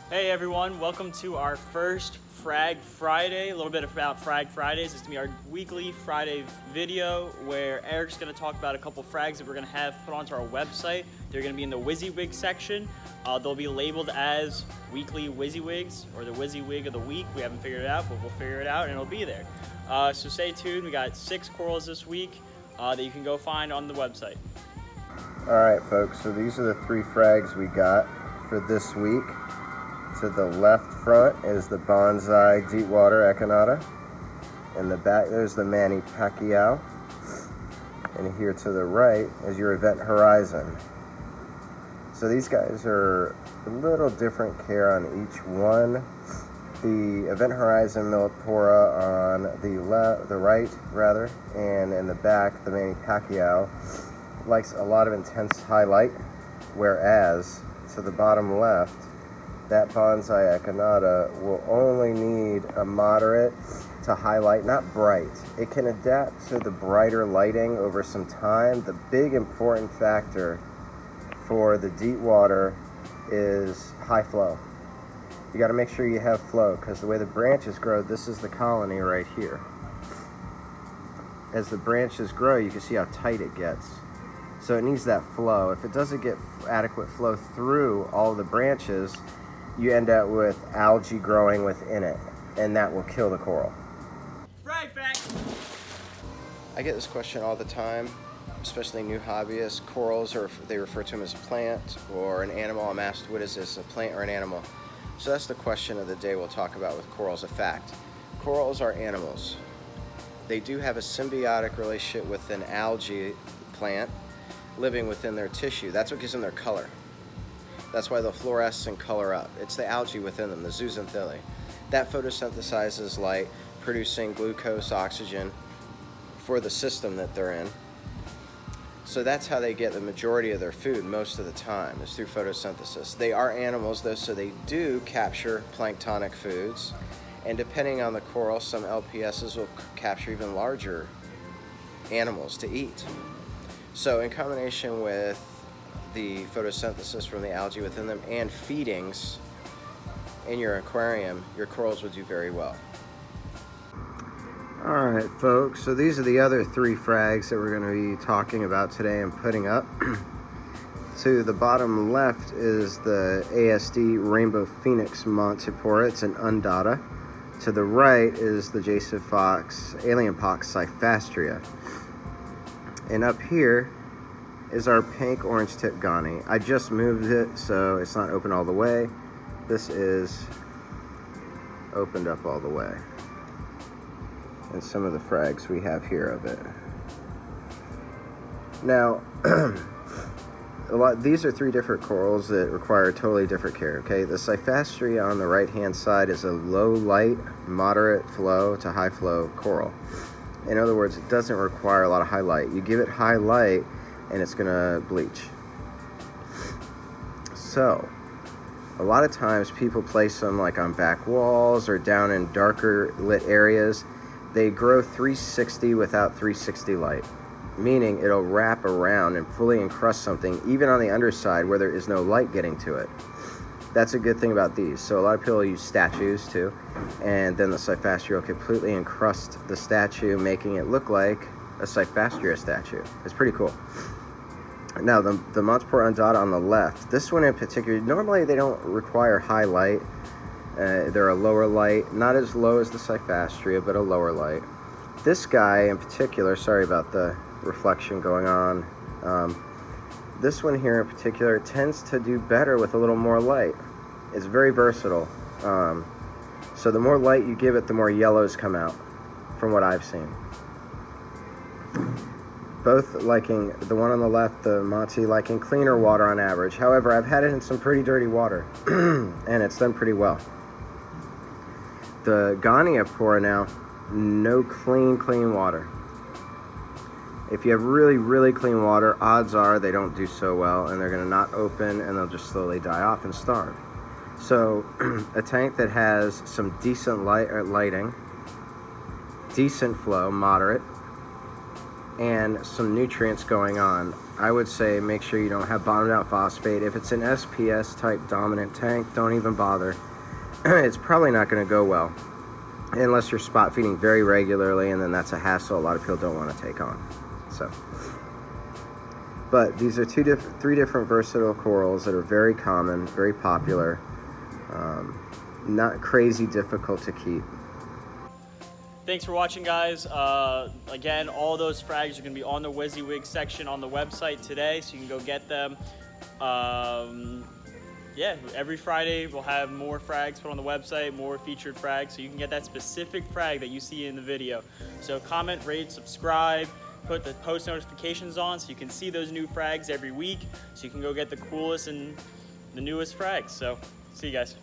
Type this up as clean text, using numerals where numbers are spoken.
Hey everyone, welcome to our first Frag Friday. A little bit about Frag Fridays. It's gonna be our weekly Friday video where Eric's gonna talk about a couple frags that we're gonna have put onto our website. They're gonna be in the Wysiswg section. They'll be labeled as weekly Wysiswygs or the Wysiswg of the week. We haven't figured it out, but we'll figure it out and it'll be there. So stay tuned. We got 6 corals this week that you can go find on the website. All right, folks, so these are the 3 frags we got for this week. To the left front is the Bonsi Echinata. In the back, there's the Manny Pacquiao. And here to the right is your Event Horizon. So these guys are a little different care on each one. The Event Horizon Millipora on the right, and in the back, the Manny Pacquiao likes a lot of intense highlight, whereas to the bottom left, that Bonsi Echinata will only need a moderate to highlight, not bright. It can adapt to the brighter lighting over some time. The big important factor for the deep water is high flow. You got to make sure you have flow, because the way the branches grow, this is the colony right here. As the branches grow, you can see how tight it gets. So it needs that flow. If it doesn't get adequate flow through all the branches, you end up with algae growing within it, and that will kill the coral. Frag fact! I get this question all the time, especially new hobbyists. Corals, or they refer to them as a plant or an animal. I'm asked, what is this, a plant or an animal? So that's the question of the day we'll talk about with corals. A fact. Corals are animals. They do have a symbiotic relationship with an algae plant living within their tissue. That's what gives them their color. That's why they'll fluoresce and color up. It's the algae within them, the zooxanthellae. That photosynthesizes light, producing glucose, oxygen for the system that they're in. So that's how they get the majority of their food most of the time, is through photosynthesis. They are animals though, so they do capture planktonic foods. And depending on the coral, some LPSs will capture even larger animals to eat. So in combination with the photosynthesis from the algae within them and feedings in your aquarium, your corals will do very well. All right, folks, so these are the other 3 frags that we're going to be talking about today and putting up. To the bottom left is the ASD Rainbow Phoenix Montipora. It's an undata. To the right is the Alien Pox Cyphastria. And up here is our pink orange Tip Goni. I just moved it, so it's not open all the way. This is opened up all the way. And some of the frags we have here of it. Now, these are 3 different corals that require totally different care, okay? The Cyphastria on the right-hand side is a low light, moderate flow to high flow coral. In other words, it doesn't require a lot of highlight. You give it high light, and it's gonna bleach. So, a lot of times people place them like on back walls or down in darker lit areas. They grow 360 without 360 light, meaning it'll wrap around and fully encrust something, even on the underside where there is no light getting to it. That's a good thing about these. So a lot of people use statues too, and then the Cyphastria will completely encrust the statue, making it look like a Cyphastria statue. It's pretty cool. Now, the Montipora undata on the left, this one in particular, normally they don't require high light. They're a lower light, not as low as the Cyphastria, but a lower light. This guy in particular, sorry about the reflection going on, this one here in particular tends to do better with a little more light. It's very versatile. So the more light you give it, the more yellows come out, from what I've seen. Both liking, the one on the left, the Monty, liking cleaner water on average. However, I've had it in some pretty dirty water, and it's done pretty well. The Gonipora now, no clean water. If you have really clean water, odds are they don't do so well, and they're going to not open, and they'll just slowly die off and starve. So a tank that has some decent lighting, decent flow, moderate, and some nutrients going on I would say make sure you don't have bottomed out phosphate. If it's an SPS type dominant tank, don't even bother. It's probably not going to go well unless you're spot feeding very regularly, and then that's a hassle a lot of people don't want to take on. So, but these are three different versatile corals that are very common, very popular, not crazy difficult to keep. Thanks for watching, guys. Again, all those frags are going to be on the Wysiswg section on the website today, so you can go get them. Yeah, every Friday we'll have more frags put on the website, more featured frags, so you can get that specific frag that you see in the video. So comment, rate, subscribe, put the post notifications on so you can see those new frags every week, so you can go get the coolest and the newest frags. So, see you guys.